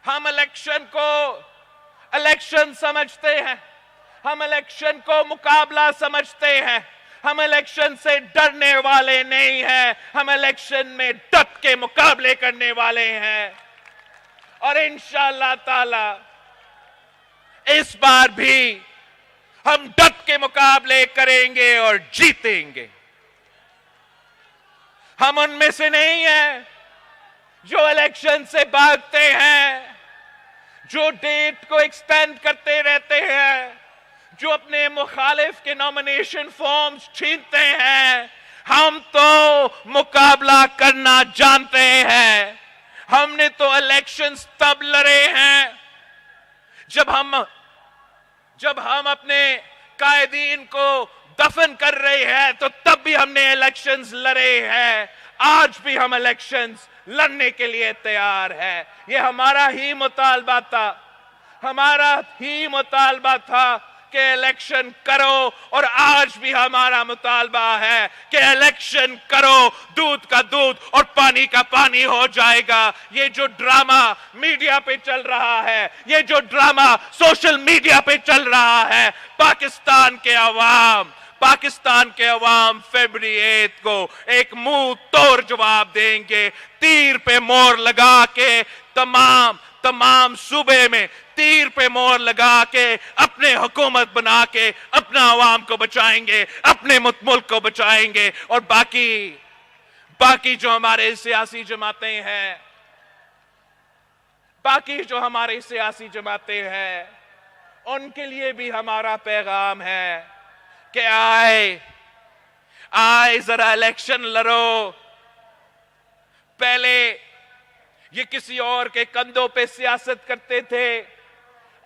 हम इलेक्शन समझते हैं, हम इलेक्शन को मुकाबला समझते हैं, हम इलेक्शन से डरने वाले नहीं हैं, हम इलेक्शन में डट के मुकाबले करने वाले हैं। और इंशाअल्लाह ताला इस बार भी हम डट के मुकाबले करेंगे और जीतेंगे। हम उनमें से नहीं हैं जो इलेक्शन से भागते हैं, जो डेट को एक्सटेंड करते रहते हैं, जो अपने मुखालिफ के नॉमिनेशन फॉर्म्स छीनते हैं। हम तो मुकाबला करना जानते हैं। हमने तो इलेक्शंस तब लड़े हैं जब हम अपने कायदीन को दफन कर रहे हैं, तो तब भी हमने इलेक्शंस लड़े हैं। आज भी हम इलेक्शंस लड़ने के लिए तैयार हैं। ये हमारा ही मुतालबा था कि इलेक्शन करो, और आज भी हमारा मुतालबा है कि इलेक्शन करो। दूध का दूध और पानी का पानी हो जाएगा। ये जो ड्रामा मीडिया पे चल रहा है, ये जो ड्रामा सोशल मीडिया पे चल रहा है, पाकिस्तान के अवाम फरवरी 8 को एक मुंह तोड़ जवाब देंगे। तीर पे मोहर लगा के तमाम सूबे में तीर पे मोहर लगा के अपने हुकूमत बना के अपना अवाम को बचाएंगे, अपने मुल्क को बचाएंगे। और बाकी जो हमारे सियासी जमातें हैं, उनके लिए भी हमारा पैगाम है कि आए जरा इलेक्शन लड़ो। पहले ये किसी और के कंधों पे सियासत करते थे,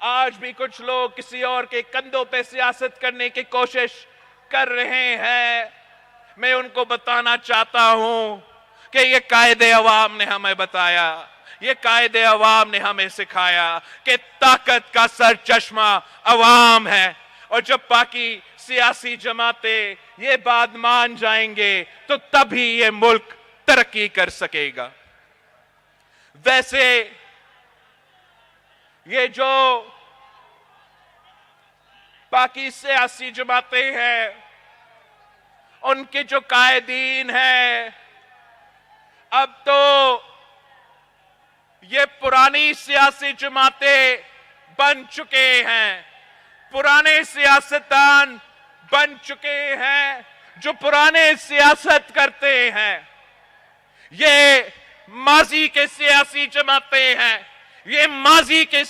आज भी कुछ लोग किसी और के कंधों पे सियासत करने की कोशिश कर रहे हैं। मैं उनको बताना चाहता हूं कि ये कायदे अवाम ने हमें बताया, ये कायदे अवाम ने हमें सिखाया कि ताकत का सर चश्मा अवाम है। और जब बाकी सियासी जमातें ये बात मान जाएंगे तो तभी ये मुल्क तरक्की कर सकेगा। वैसे ये जो बाकी सियासी जमातें हैं, उनके जो कायदीन हैं, अब तो ये पुरानी सियासी जमातें बन चुके हैं, पुराने सियासतदान बन चुके हैं जो पुराने सियासत करते हैं। ये माजी के सियासी जमातें हैं, ये माजी के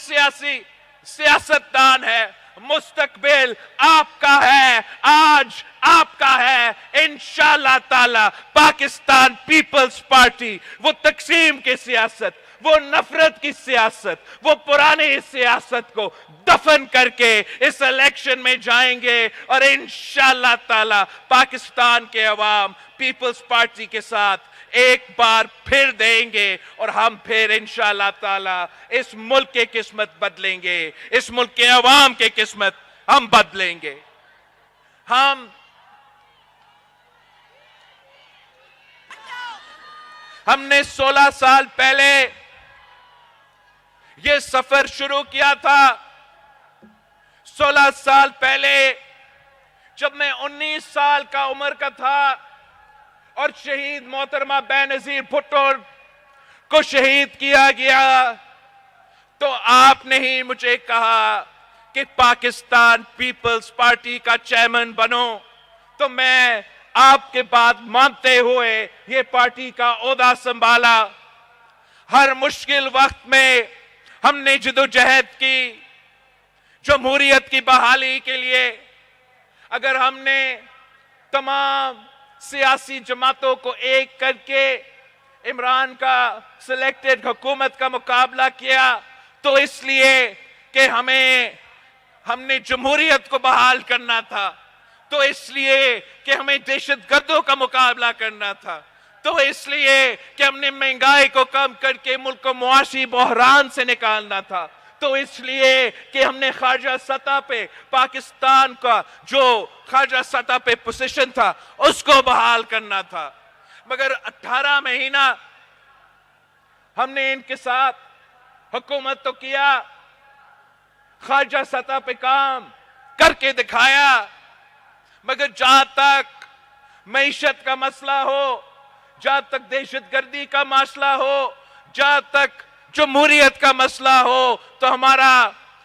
सियासतदान है। मुस्तकबिल आपका है, आज आपका है। इंशाअल्लाह ताला पाकिस्तान पीपल्स पार्टी वो तकसीम की सियासत, वो नफरत की सियासत, वो पुरानी सियासत को दफन करके इस इलेक्शन में जाएंगे और इंशाअल्लाह ताला पाकिस्तान के अवाम पीपल्स पार्टी के साथ एक बार फिर देंगे और हम फिर इंशाअल्लाह ताला इस मुल्क की किस्मत बदलेंगे, इस मुल्क के अवाम की किस्मत हम बदलेंगे। हमने 16 साल पहले ये सफर शुरू किया था। 16 साल पहले जब मैं 19 साल का उम्र का था और शहीद मोहतरमा बेनजीर भुट्टो को शहीद किया गया, तो आपने ही मुझे कहा कि पाकिस्तान पीपल्स पार्टी का चेयरमैन बनो। तो मैं आपके बात मानते हुए ये पार्टी का ओहदा संभाला। हर मुश्किल वक्त में हमने जदोजहद की जमहूरियत की बहाली के लिए। अगर हमने तमाम सियासी जमातों को एक करके इमरान का सिलेक्टेड हुकूमत का मुकाबला किया, तो इसलिए कि हमने जमहूरियत को बहाल करना था, तो इसलिए कि हमें दहशतगर्दों का मुकाबला करना था, तो इसलिए कि हमने महंगाई को कम करके मुल्क को मुआशी बहरान से निकालना था, तो इसलिए कि हमने खारजा सतह पे पाकिस्तान का जो खारजा सतह पे पोजीशन था उसको बहाल करना था। मगर 18 महीना हमने इनके साथ हुकूमत तो किया, खारजा सतह पे काम करके दिखाया, मगर जहां तक मईशत का मसला हो, जहां तक दहशतगर्दी का मसला हो, जहां तक जमहूरियत का मसला हो, तो हमारा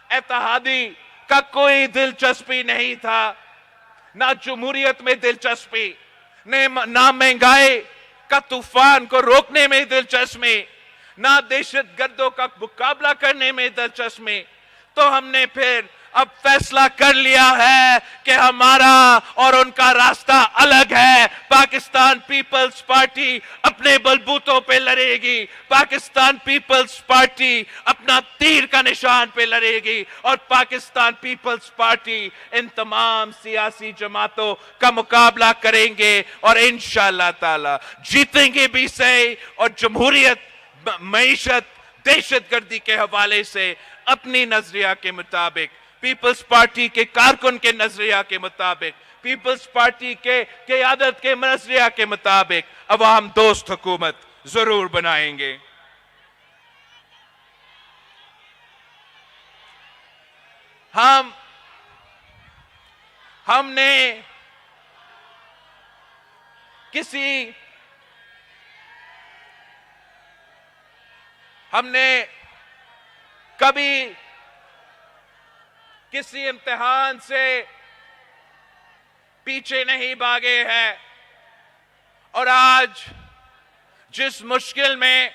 इत्तेहादी का कोई दिलचस्पी नहीं था। ना जमहूरियत में दिलचस्पी, ना महंगाई का तूफान को रोकने में दिलचस्पी, ना दहशतगर्दों का मुकाबला करने में दिलचस्पी। तो हमने फिर अब फैसला कर लिया है कि हमारा और उनका रास्ता अलग है। पाकिस्तान पीपल्स पार्टी अपने बलबूतों पे लड़ेगी, पाकिस्तान पीपल्स पार्टी अपना तीर का निशान पे लड़ेगी, और पाकिस्तान पीपल्स पार्टी इन तमाम सियासी जमातों का मुकाबला करेंगे और इंशाअल्लाह ताला जीतेंगे भी सही। और जमहूरियत, मईशत, दहशतगर्दी के हवाले से अपनी नजरिया के मुताबिक, पीपल्स पार्टी के कारकुन के नजरिया के मुताबिक, पीपल्स पार्टी के क़यादत के नजरिया के मुताबिक अवाम दोस्त हुकूमत जरूर बनाएंगे। हमने कभी किसी इम्तिहान से पीछे नहीं भागे हैं, और आज जिस मुश्किल में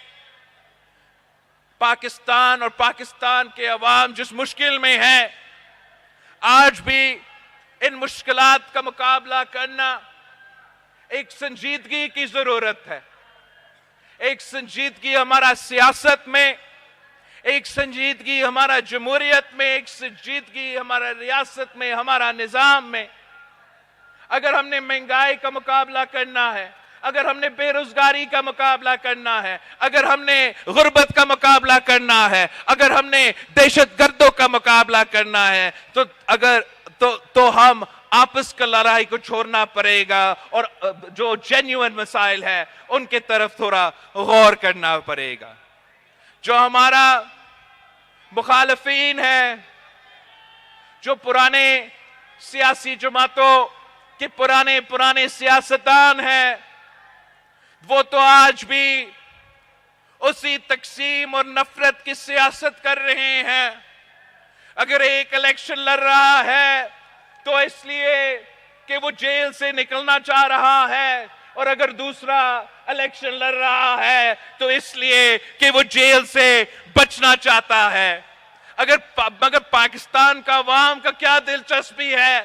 पाकिस्तान और पाकिस्तान के अवाम जिस मुश्किल में है, आज भी इन मुश्किलात का मुकाबला करना एक संजीदगी की जरूरत है। एक संजीदगी हमारा सियासत में, एक संजीदगी हमारा जमहूरियत में, एक संजीदगी हमारा रियासत में, हमारा निजाम में। अगर हमने महंगाई का मुकाबला करना है, अगर हमने बेरोजगारी का मुकाबला करना है, अगर हमने गुर्बत का मुकाबला करना है, अगर हमने दहशतगर्दों का मुकाबला करना है, तो हम आपस का लड़ाई को छोड़ना पड़ेगा और जो जेन्युइन मसाइल है उनके तरफ थोड़ा गौर करना पड़ेगा। जो हमारा मुखालफीन है, जो पुराने सियासी जमातों के पुराने सियासतदान हैं, वो तो आज भी उसी तकसीम और नफरत की सियासत कर रहे हैं। अगर एक इलेक्शन लड़ रहा है तो इसलिए कि वो जेल से निकलना चाह रहा है, और अगर दूसरा इलेक्शन लड़ रहा है तो इसलिए कि वो जेल से बचना चाहता है। मगर पाकिस्तान का अवाम का क्या दिलचस्पी है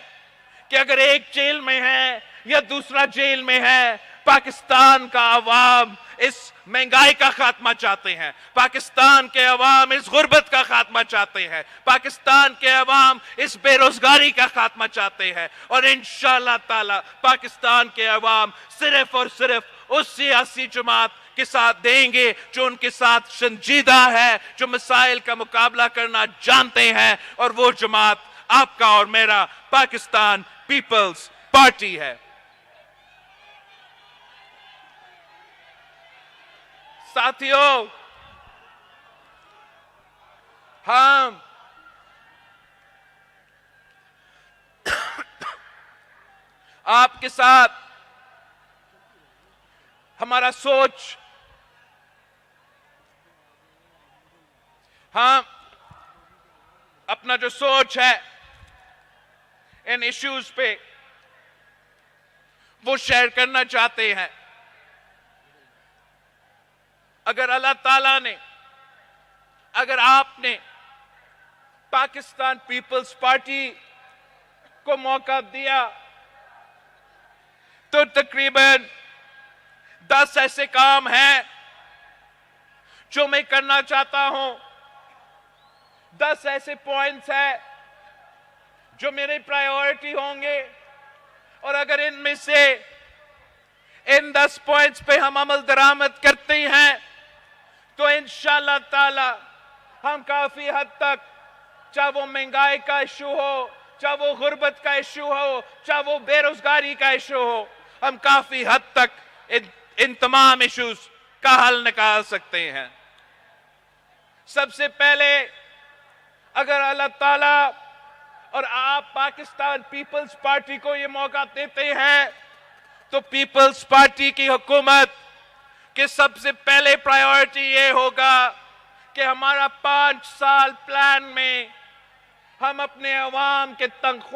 कि अगर एक जेल में है या दूसरा जेल में है। पाकिस्तान का अवाम इस महंगाई का खात्मा चाहते हैं, पाकिस्तान के अवाम इस गुर्बत का खात्मा चाहते हैं, पाकिस्तान के अवाम इस बेरोजगारी का खात्मा चाहते हैं, और इंशाअल्लाह ताला पाकिस्तान के अवाम सिर्फ और सिर्फ उस सियासी जमात के साथ देंगे जो उनके साथ संजीदा है, जो मसाइल का मुकाबला करना जानते हैं, और वो जमात आपका और मेरा पाकिस्तान पीपल्स पार्टी है। साथियों, हम आपके साथ हमारा सोच, हम अपना जो सोच है इन इश्यूज पे वो शेयर करना चाहते हैं। अगर अल्लाह ताला ने, अगर आपने पाकिस्तान पीपल्स पार्टी को मौका दिया तो तकरीबन 10 ऐसे काम हैं जो मैं करना चाहता हूं। 10 ऐसे पॉइंट्स हैं जो मेरे प्रायोरिटी होंगे, और अगर इनमें से इन 10 पॉइंट्स पे हम अमल दरामद करते हैं तो इंशाअल्लाह ताला हम काफी हद तक, चाहे वो महंगाई का इशू हो, चाहे वो गुर्बत का इशू हो, चाहे वो बेरोजगारी का इशू हो, हम काफी हद तक इन तमाम इश्यूज का हल निकाल सकते हैं। सबसे पहले अगर अल्लाह ताला और आप पाकिस्तान पीपल्स पार्टी को ये मौका देते हैं तो पीपल्स पार्टी की हुकूमत के सबसे पहले प्रायोरिटी ये होगा कि हमारा 5 साल प्लान में हम अपने अवाम के तनख्वाह